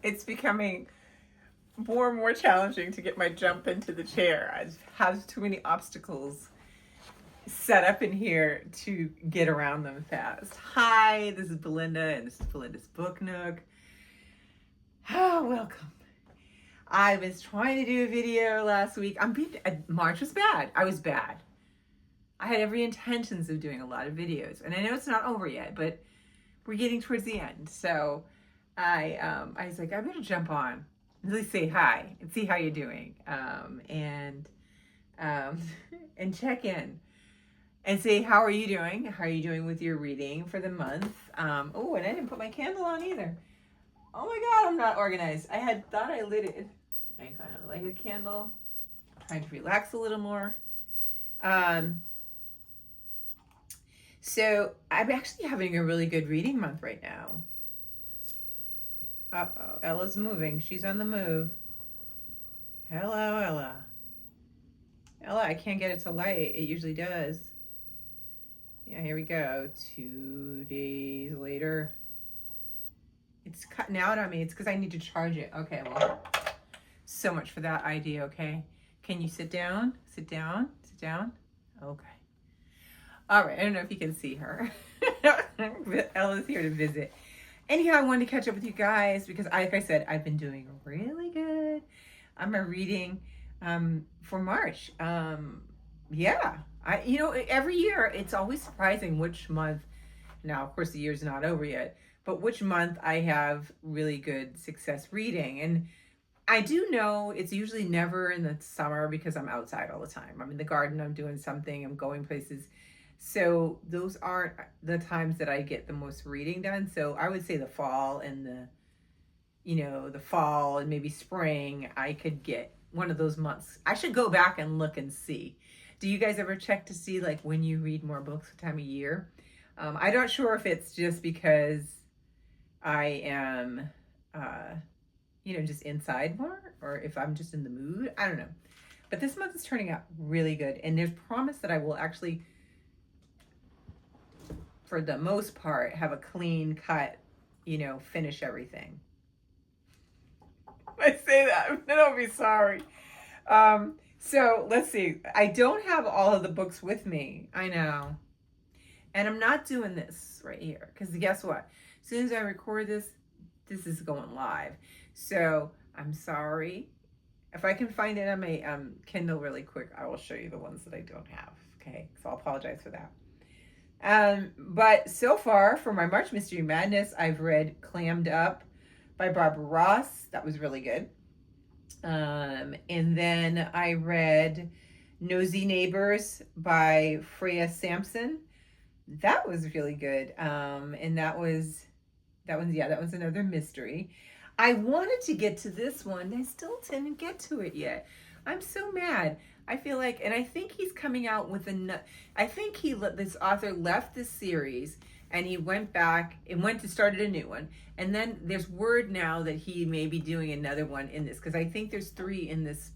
It's becoming more and more challenging to get my jump into the chair. I have too many obstacles set up in here to get around them fast. Hi, this is Belinda, and this is Belinda's Book Nook. Oh, welcome. I was trying to do a video last week. March was bad. I was bad. I had every intentions of doing a lot of videos, and I know it's not over yet, but we're getting towards the end. So I was like, I better jump on, at least say hi and see how you're doing, and check in and say, how are you doing? How are you doing with your reading for the month? Oh, and I didn't put my candle on either. Oh my God, I'm not organized. I had thought I lit it. I kind of like a candle. Trying to relax a little more. So I'm actually having a really good reading month right now. Uh-oh, Ella's moving. She's on the move. Hello, Ella. Ella, I can't get it to light. It usually does. Yeah, here we go. 2 days later. It's cutting out on me. It's because I need to charge it. Okay, well, so much for that idea, okay? Can you sit down? Sit down? Sit down? Okay. All right, I don't know if you can see her. Ella's here to visit. Anyhow, I wanted to catch up with you guys because, like I said, I've been doing really good. I'm reading for March. Yeah, every year it's always surprising which month. Now, of course, the year's not over yet, but which month I have really good success reading. And I do know it's usually never in the summer because I'm outside all the time. I'm in the garden, I'm doing something, I'm going places. So those aren't the times that I get the most reading done. So I would say the fall and the fall and maybe spring, I could get one of those months. I should go back and look and see. Do you guys ever check to see like when you read more books, what time of year? I'm not sure if it's just because I am, just inside more, or if I'm just in the mood. I don't know. But this month is turning out really good. And there's promise that I will actually, for the most part, have a clean cut, finish everything. I say that, then I'll be sorry. So let's see. I don't have all of the books with me. I know. And I'm not doing this right here because guess what? As soon as I record this, this is going live. So I'm sorry. If I can find it on my Kindle really quick, I will show you the ones that I don't have. Okay, so I'll apologize for that. But so far for my March Mystery Madness, I've read Clammed Up by Barbara Ross. That was really good. And then I read Nosy Neighbors by Freya Sampson. That was really good. And that was another mystery. I wanted to get to this one. I still didn't get to it yet. I'm so mad. I feel like, and I think he's coming out with this author left this series and he went back and started a new one. And then there's word now that he may be doing another one in this, because I think there's 3 in this,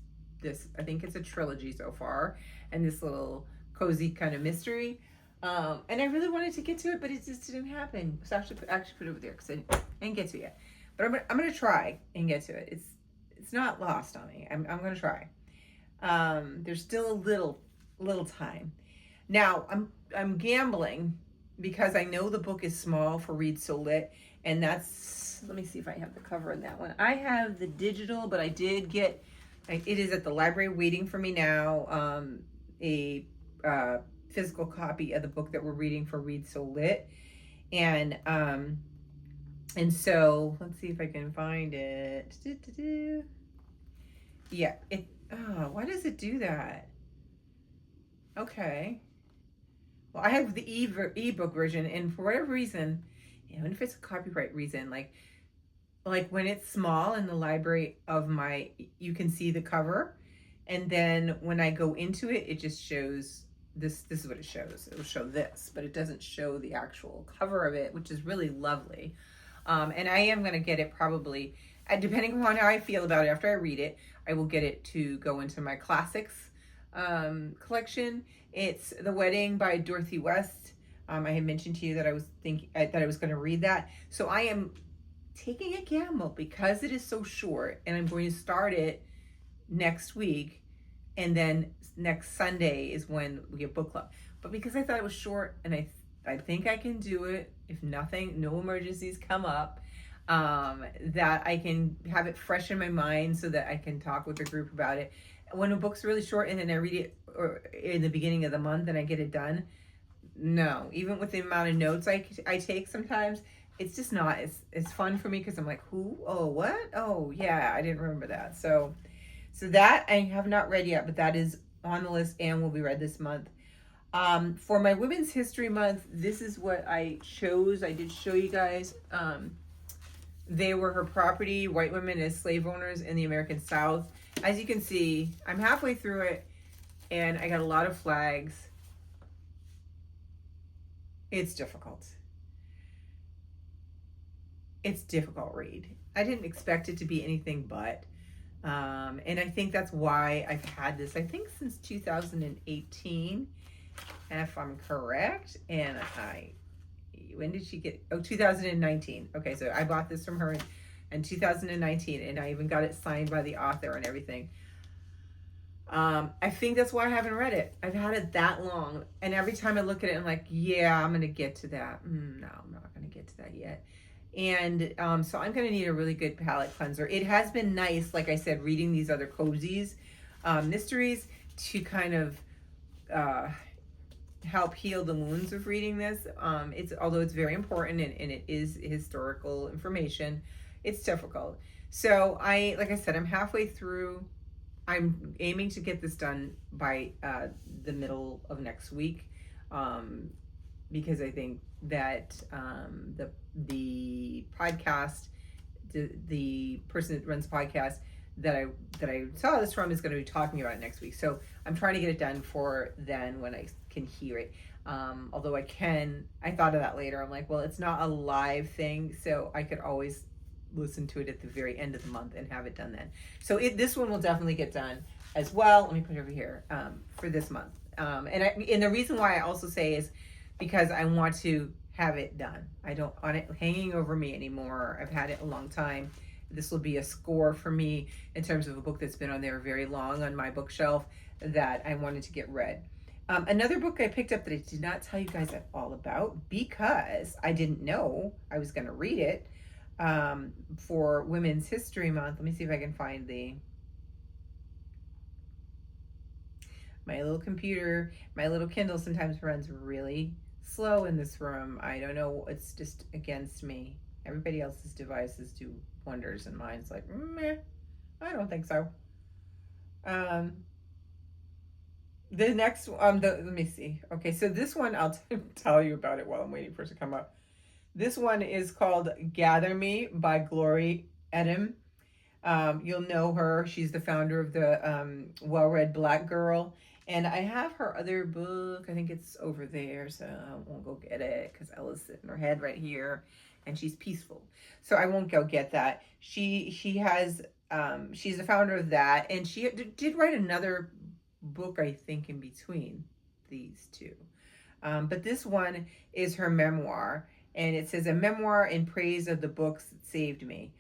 I think it's a trilogy so far, and this little cozy kind of mystery. And I really wanted to get to it, but it just didn't happen. So I actually put it over there because I didn't get to it yet. But I'm gonna try and get to it. It's not lost on me. I'm gonna try. There's still a little time. Now I'm gambling because I know the book is small for Read So Lit, and that's, let me see if I have the cover on that one. I have the digital, but I did get, it is at the library waiting for me now, a physical copy of the book that we're reading for Read So Lit. And so let's see if I can find it. Yeah, why does it do that? Okay. Well, I have the ebook version, and for whatever reason, even if it's a copyright reason, like when it's small in the library of you can see the cover, and then when I go into it, it just shows this is what it shows. It will show this, but it doesn't show the actual cover of it, which is really lovely. And I am going to get it probably, depending upon how I feel about it after I read it, I will get it to go into my classics collection. It's The Wedding by Dorothy West. I had mentioned to you that I was going to read that. So I am taking a gamble because it is so short, and I'm going to start it next week, and then next Sunday is when we have book club. But because I thought it was short, and I think I can do it if nothing, no emergencies come up, that I can have it fresh in my mind so that I can talk with the group about it. When a book's really short and then I read it or in the beginning of the month and I get it done, no, even with the amount of notes I take sometimes, it's just not it's fun for me because I'm like, who? Oh, what? Oh, yeah, I didn't remember that. So that I have not read yet, but that is on the list and will be read this month. For my Women's History Month, this is what I chose. I did show you guys. They were her property, white women as slave owners in the American South. As you can see, I'm halfway through it, and I got a lot of flags. It's difficult. It's difficult read. I didn't expect it to be anything but. And I think that's why I've had this, I think since 2018, if I'm correct. And when did she get, 2019. Okay, so I bought this from her in 2019, and I even got it signed by the author and everything. I think that's why I haven't read it. I've had it that long, and every time I look at it, I'm like, yeah, I'm going to get to that. No, I'm not going to get to that yet. And so I'm going to need a really good palate cleanser. It has been nice, like I said, reading these other cozies, mysteries, to kind of help heal the wounds of reading this. Although it's very important and it is historical information, it's difficult. So like I said, I'm halfway through. I'm aiming to get this done by the middle of next week, because I think that the podcast, the person that runs the podcast that I saw this from is going to be talking about it next week. So I'm trying to get it done for then when I can hear it. Although I thought of that later. I'm like, well, it's not a live thing, so I could always listen to it at the very end of the month and have it done then. So this one will definitely get done as well. Let me put it over here for this month. And the reason why I also say is because I want to have it done. I don't want it hanging over me anymore. I've had it a long time. This will be a score for me in terms of a book that's been on there very long on my bookshelf that I wanted to get read. Another book I picked up that I did not tell you guys at all about because I didn't know I was going to read it for Women's History Month. Let me see if I can find my little computer. My little Kindle sometimes runs really slow in this room. I don't know. It's just against me. Everybody else's devices do wonders, and mine's like, meh, I don't think so. The next one, let me see. Okay, so this one, I'll tell you about it while I'm waiting for it to come up. This one is called Gather Me by Glory Edim. You'll know her. She's the founder of the Well-Read Black Girl. And I have her other book. I think it's over there, so I won't go get it because Ella's sitting her head right here, and she's peaceful. So I won't go get that. She has, she's the founder of that, and she did write another book, I think, in between these two. But this one is her memoir, and it says, a memoir in praise of the books that saved me.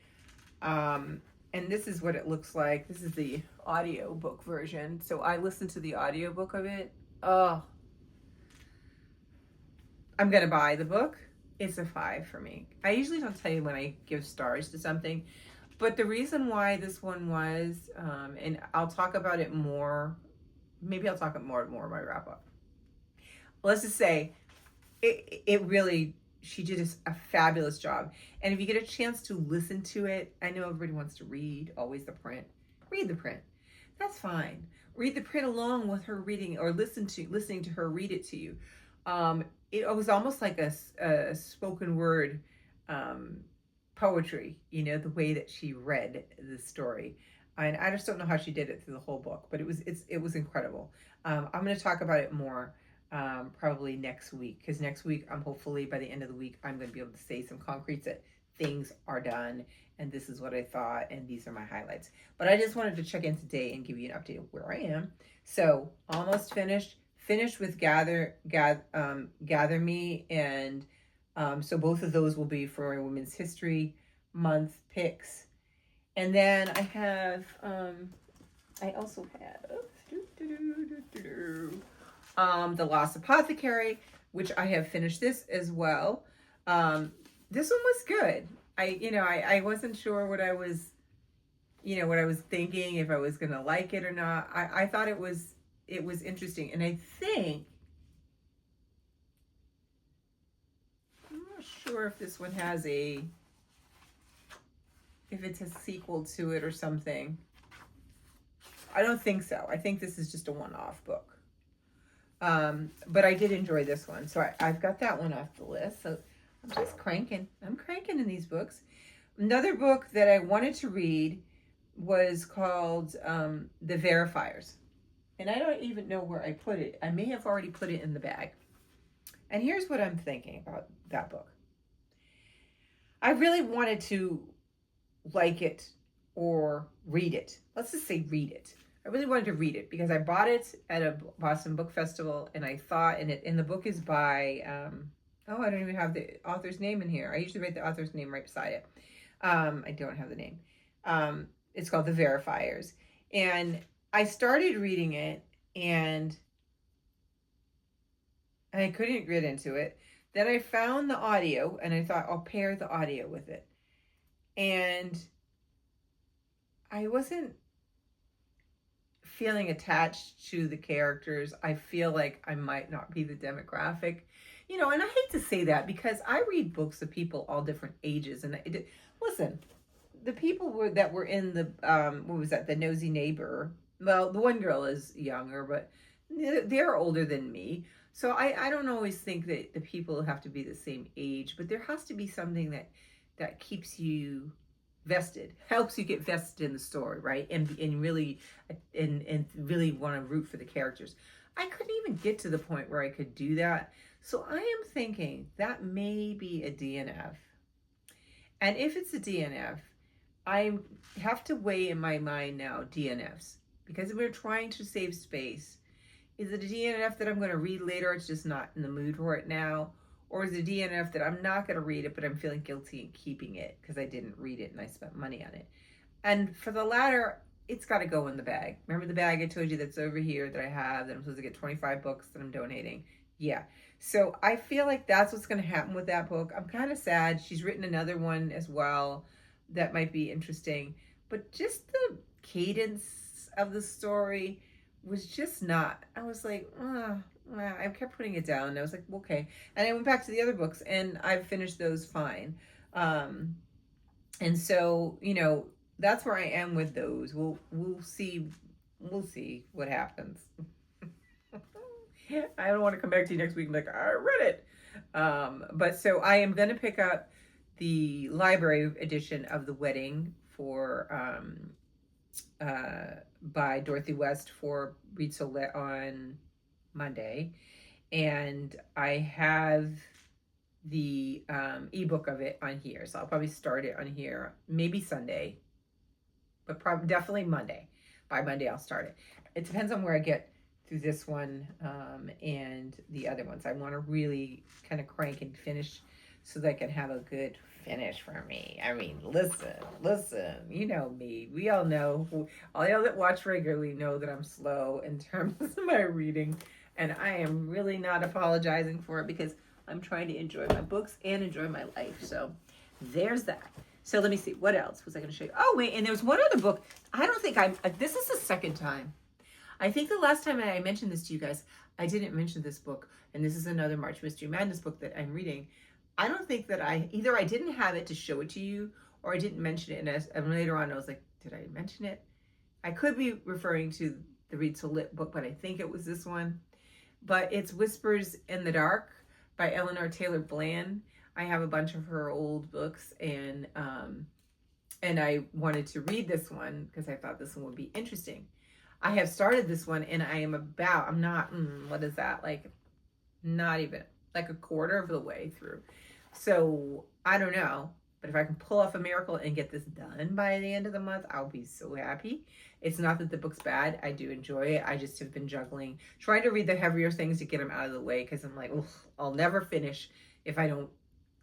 And this is what it looks like. This is the audio book version. So I listened to the audio book of it. Oh, I'm going to buy the book. It's a 5 for me. I usually don't tell you when I give stars to something, but the reason why this one was, and I'll talk about it more, maybe I'll talk about more in my wrap up. Let's just say it really, she did a fabulous job. And if you get a chance to listen to it, I know everybody wants to read, always the print. Read the print. That's fine. Read the print along with her reading, or listening to her read it to you. It was almost like a spoken word poetry, the way that she read the story. And I just don't know how she did it through the whole book, but it was incredible. I'm going to talk about it more probably next week, because next week, hopefully by the end of the week, I'm going to be able to say some concretes that things are done, and this is what I thought, and these are my highlights. But I just wanted to check in today and give you an update of where I am. So almost finished with Gather Me, and so both of those will be for Women's History month picks. And then I also have The Lost Apothecary, which I have finished this as well. This one was good. I wasn't sure what I was, what I was thinking, if I was going to like it or not. I thought it was interesting. And I think, I'm not sure if this one has if it's a sequel to it or something. I don't think so. I think this is just a one-off book. But I did enjoy this one. So I've got that one off the list. So I'm just cranking. I'm cranking in these books. Another book that I wanted to read was called The Verifiers. And I don't even know where I put it. I may have already put it in the bag. And here's what I'm thinking about that book. I really wanted to like it or read it. Let's just say read it. I really wanted to read it because I bought it at a Boston Book Festival, and I thought, and the book is by, I don't even have the author's name in here. I usually write the author's name right beside it. I don't have the name. It's called The Verifiers. And I started reading it, and I couldn't get into it. Then I found the audio, and I thought, I'll pair the audio with it. And I wasn't feeling attached to the characters. I feel like I might not be the demographic, and I hate to say that because I read books of people all different ages. And listen, the people that were in the, what was that? The Nosy Neighbor. Well, the one girl is younger, but they're older than me. So I don't always think that the people have to be the same age, but there has to be something that keeps you vested, helps you get vested in the story, right? And really want to root for the characters. I couldn't even get to the point where I could do that. So I am thinking that may be a DNF. And if it's a DNF, I have to weigh in my mind now DNFs, because we're trying to save space. Is it a DNF that I'm going to read later? It's just not in the mood for it now. Or is it a DNF that I'm not going to read it, but I'm feeling guilty in keeping it because I didn't read it and I spent money on it? And for the latter, it's got to go in the bag. Remember the bag I told you that's over here that I have, that I'm supposed to get 25 books that I'm donating? Yeah. So I feel like that's what's going to happen with that book. I'm kind of sad. She's written another one as well that might be interesting. But just the cadence of the story was just not. I was like, I kept putting it down. And I was like, okay. And I went back to the other books, and I've finished those fine. And so, that's where I am with those. We'll see. We'll see what happens. I don't want to come back to you next week and be like, I read it. But so I am going to pick up the library edition of The Wedding for by Dorothy West for Read So Lit on Monday, and I have the ebook of it on here, so I'll probably start it on here maybe Sunday, but probably definitely Monday. By Monday I'll start it. It depends on where I get through this one and the other ones. I want to really kind of crank and finish so that I can have a good finish for me. I mean, listen, you know me. We all know, all y'all that watch regularly know that I'm slow in terms of my reading, and I am really not apologizing for it because I'm trying to enjoy my books and enjoy my life. So there's that. So let me see, what else was I going to show you? Oh, wait, and there was one other book. I don't think this is the second time. I think the last time I mentioned this to you guys, I didn't mention this book, and this is another March Mystery Madness book that I'm reading. I don't think that either I didn't have it to show it to you, or I didn't mention it, and later on I was like, did I mention it? I could be referring to the Read So Lit book, but I think it was this one. But it's Whispers in the Dark by Eleanor Taylor Bland. I have a bunch of her old books, and I wanted to read this one because I thought this one would be interesting. I have started this one, and I'm not, what is that? Like, not even, like a quarter of the way through. So, I don't know. But if I can pull off a miracle and get this done by the end of the month, I'll be so happy. It's not that the book's bad. I do enjoy it. I just have been juggling, trying to read the heavier things to get them out of the way, because I'm like, I'll never finish if I don't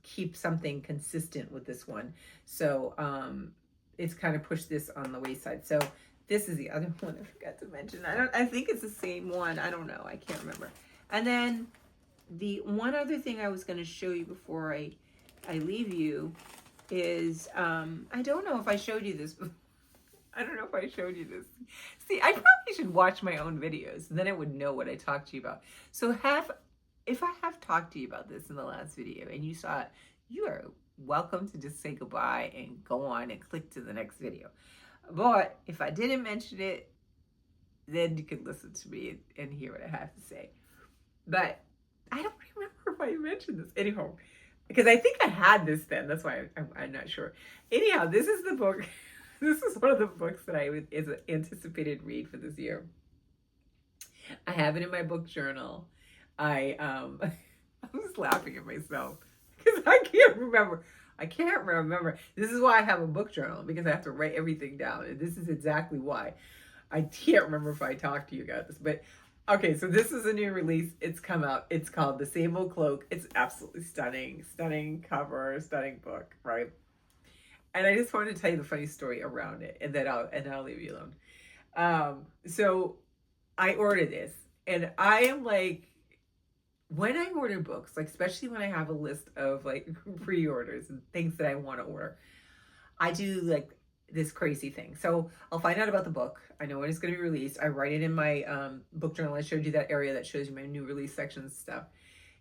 keep something consistent with this one. So it's kind of pushed this on the wayside. So this is the other one I forgot to mention. I think it's the same one. I don't know. I can't remember. And then the one other thing I was going to show you before I leave you is, I don't know if I showed you this before. I don't know if I showed you this. See, I probably should watch my own videos. Then I would know what I talked to you about. So if I have talked to you about this in the last video and you saw it, you are welcome to just say goodbye and go on and click to the next video. But if I didn't mention it, then you can listen to me and hear what I have to say. But I don't remember if I mentioned this. Anyhow, because I think I had this then. That's why I'm not sure. Anyhow, this is the book. This is one of the books that is an anticipated read for this year. I have it in my book journal. I'm just laughing at myself because I can't remember. This is why I have a book journal, because I have to write everything down. And this is exactly why. I can't remember if I talked to you about this, but okay, so this is a new release. It's come out. It's called The Same Old Cloak. It's absolutely stunning, stunning cover, stunning book, right? And I just wanted to tell you the funny story around it, and then I'll leave you alone. So I ordered this, and I am like, when I order books, like especially when I have a list of like pre-orders and things that I want to order, I do like this crazy thing. So I'll find out about the book. I know when it's going to be released. I write it in my book journal. I showed you that area that shows you my new release sections stuff.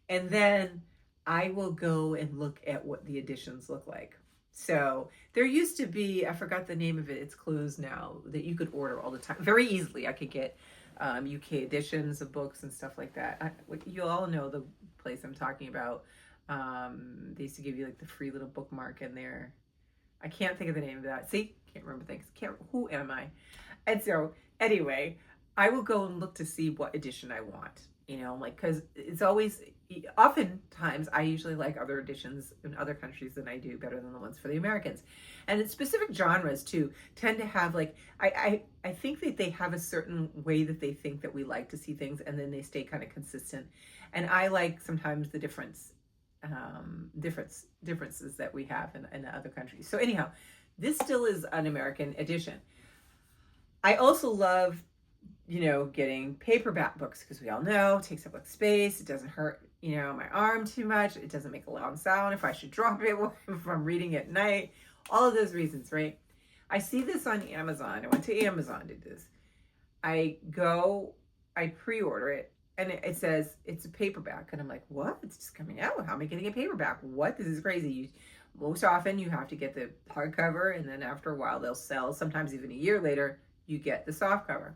And then I will go and look at what the editions look like. So there used to be, I forgot the name of it. It's closed now, that you could order all the time. Very easily. I could get UK editions of books and stuff like that. You all know the place I'm talking about. They used to give you like the free little bookmark in there. I can't think of the name of that. See, can't remember things. Who am I? And so anyway, I will go and look to see what edition I want. You know, like, because it's always, oftentimes I usually like other editions in other countries than I do better than the ones for the Americans. And in specific genres too tend to have like, I think that they have a certain way that they think that we like to see things, and then they stay kind of consistent. And I like sometimes the differences that we have in other countries. So anyhow, this still is an American edition. I also love, you know, getting paperback books, because we all know it takes up like space. It doesn't hurt, you know, my arm too much. It doesn't make a loud sound if I should drop it if I'm reading at night. All of those reasons, right? I see this on Amazon. I went to Amazon, did this. I pre-order it, and it says it's a paperback. And I'm like, what? It's just coming out. How am I getting a paperback? What? This is crazy. Most often you have to get the hardcover, and then after a while they'll sell. Sometimes even a year later, you get the soft cover.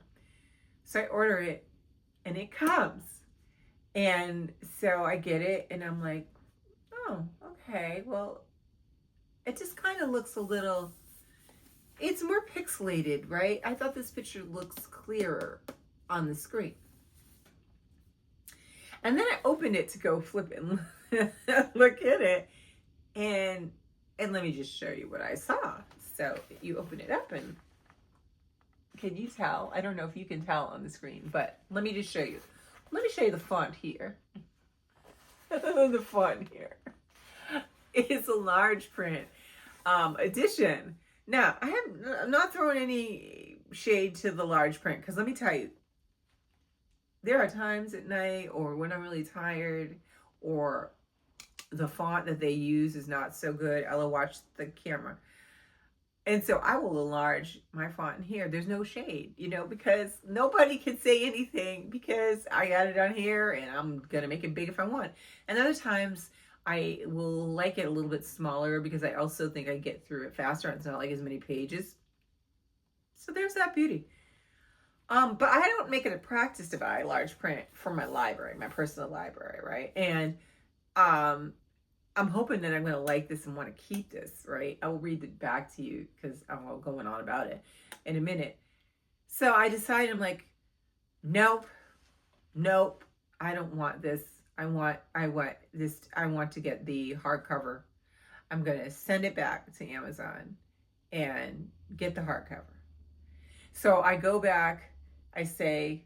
So I order it, and it comes. And so I get it, and I'm like, oh, okay. Well, it just kind of looks a little, it's more pixelated, right? I thought this picture looks clearer on the screen. And then I opened it to go flip and look at it. And let me just show you what I saw. So you open it up, and can you tell? I don't know if you can tell on the screen, but let me just show you. Let me show you the font here. The font here. It's a large print edition. Now, I'm not throwing any shade to the large print, because let me tell you, there are times at night or when I'm really tired, or the font that they use is not so good. I'll watch the camera. And so I will enlarge my font in here. There's no shade, you know, because nobody can say anything, because I got it on here and I'm going to make it big if I want. And other times I will like it a little bit smaller, because I also think I get through it faster. It's not like as many pages. So there's that beauty. But I don't make it a practice to buy large print for my library, my personal library, right? And I'm hoping that I'm going to like this and want to keep this, right? I will read it back to you, because I'm going on about it in a minute. So I decided, I'm like, nope, I don't want this. I want this. I want to get the hardcover. I'm going to send it back to Amazon and get the hardcover. So I go back, I say,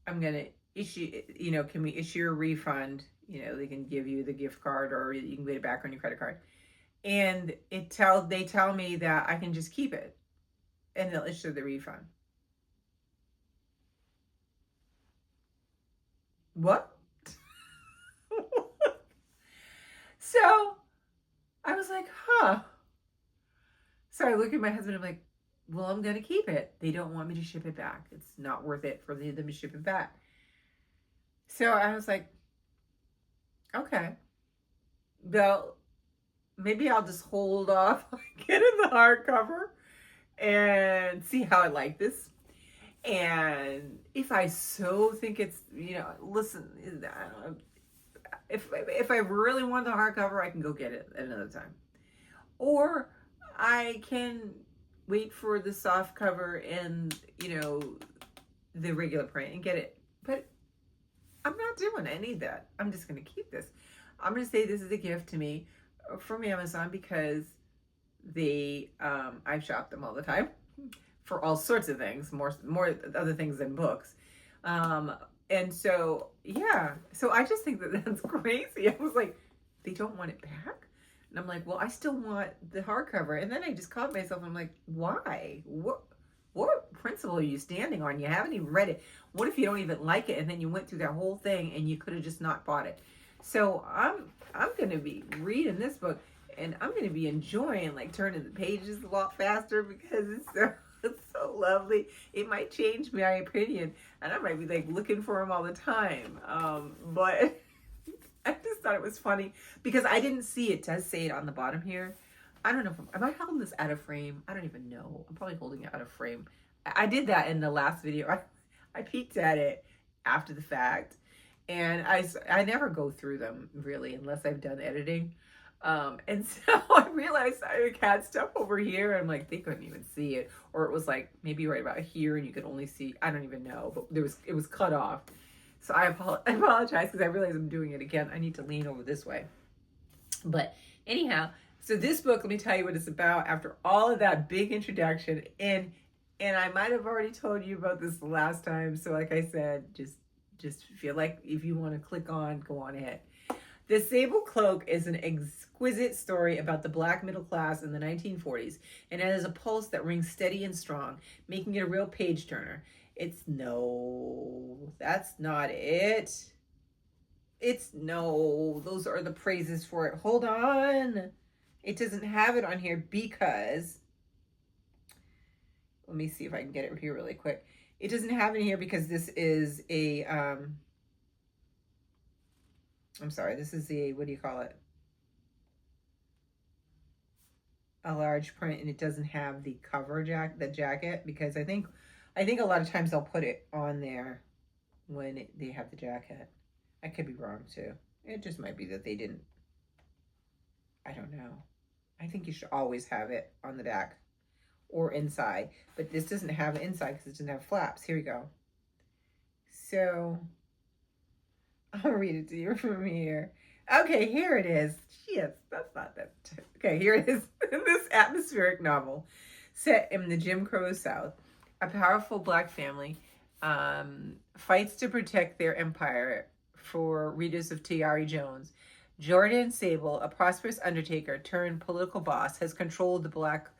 I'm going to issue, you know, can we issue a refund? They can give you the gift card or you can get it back on your credit card. And they tell me that I can just keep it and they'll issue the refund. What? So I was like, huh. So I look at my husband, I'm like, well, I'm going to keep it. They don't want me to ship it back. It's not worth it for them to ship it back. So I was like, okay, well, maybe I'll just hold off, get in the hardcover and see how I like this. And if I so think it's, listen, if I really want the hardcover, I can go get it another time. Or I can wait for the soft cover and, the regular print and get it. But I'm not doing any of that. I'm just going to keep this. I'm going to say this is a gift to me from Amazon because I've shopped them all the time for all sorts of things, more other things than books. And so, yeah. So I just think that that's crazy. I was like, they don't want it back? And I'm like, well, I still want the hardcover. And then I just caught myself. I'm like, why? What principle are you standing on? You haven't even read it. What if you don't even like it? And then you went through that whole thing and you could have just not bought it. So I'm going to be reading this book and I'm going to be enjoying like turning the pages a lot faster because it's so lovely. It might change my opinion and I might be like looking for them all the time. But I just thought it was funny because I didn't see it. It does say it on the bottom here. I don't know am I holding this out of frame? I don't even know. I'm probably holding it out of frame. I did that in the last video. I peeked at it after the fact. And I never go through them really unless I've done editing. And so I realized I had stuff over here and I'm like, they couldn't even see it. Or it was like maybe right about here and you could only see, I don't even know, but it was cut off. So I apologize because I realize I'm doing it again. I need to lean over this way. But anyhow, so this book, let me tell you what it's about after all of that big introduction. And I might have already told you about this the last time. So like I said, just feel like if you want to click on, go on ahead. The Sable Cloak is an exquisite story about the Black middle class in the 1940s, and it has a pulse that rings steady and strong, making it a real page turner. That's not it. Those are the praises for it. Hold on. It doesn't have it on here because, let me see if I can get it here really quick. It doesn't have it here because this is a, this is what do you call it? A large print, and it doesn't have the cover jacket, because I think a lot of times they'll put it on there when they have the jacket. I could be wrong too. It just might be that they didn't. I don't know. I think you should always have it on the back or inside, but this doesn't have it inside because it doesn't have flaps. Here we go. So I'll read it to you from here. Okay, here it is. Yes, that's not that. Okay, here it is. This atmospheric novel set in the Jim Crow South. A powerful Black family fights to protect their empire for readers of T.R.E. Jones. Jordan Sable, a prosperous undertaker turned political boss, has controlled the Black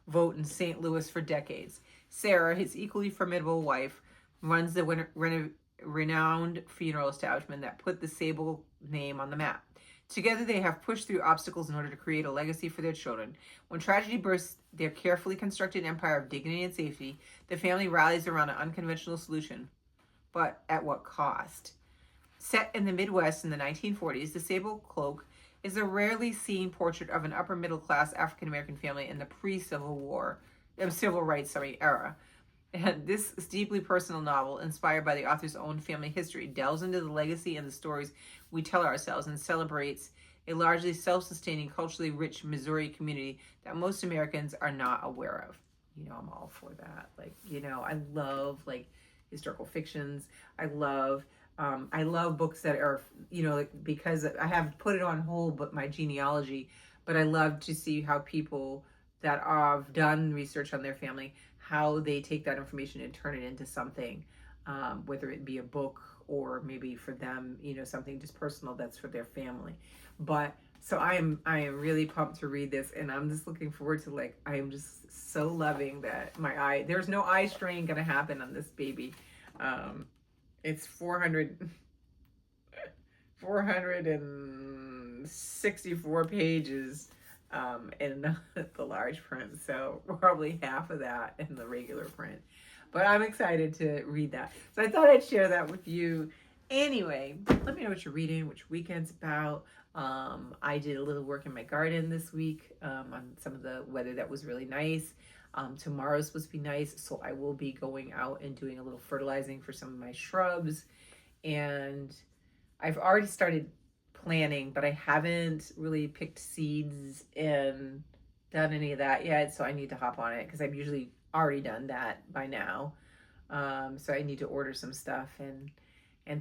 vote in St. Louis for decades. Sarah, his equally formidable wife, runs the renowned funeral establishment that put the Sable name on the map. Together, they have pushed through obstacles in order to create a legacy for their children. When tragedy bursts their carefully constructed empire of dignity and safety, the family rallies around an unconventional solution. But at what cost? Set in the Midwest in the 1940s, the Sable Cloak is a rarely seen portrait of an upper middle class African American family in the civil rights era. And this deeply personal novel, inspired by the author's own family history, delves into the legacy and the stories we tell ourselves and celebrates a largely self-sustaining, culturally rich Missouri community that most Americans are not aware of. I'm all for that. I love historical fictions. I love books that are, because I have put it on hold, but my genealogy, but I love to see how people that have done research on their family, how they take that information and turn it into something, whether it be a book or maybe for them, you know, something just personal that's for their family. But so I am really pumped to read this, and I'm just looking forward to, like, I am just so loving that there's no eye strain gonna happen on this baby. It's 464 pages in the large print, so probably half of that in the regular print. But I'm excited to read that. So I thought I'd share that with you. Anyway, let me know what you're reading, which weekend's about. I did a little work in my garden this week on some of the weather that was really nice. Tomorrow's supposed to be nice, so I will be going out and doing a little fertilizing for some of my shrubs. And I've already started planting, but I haven't really picked seeds and done any of that yet, so I need to hop on it because I've usually already done that by now. So I need to order some stuff and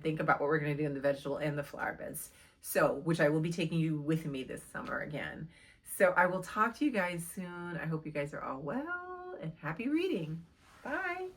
think about what we're going to do in the vegetable and the flower beds. So, which I will be taking you with me this summer again. So I will talk to you guys soon. I hope you guys are all well, and happy reading. Bye.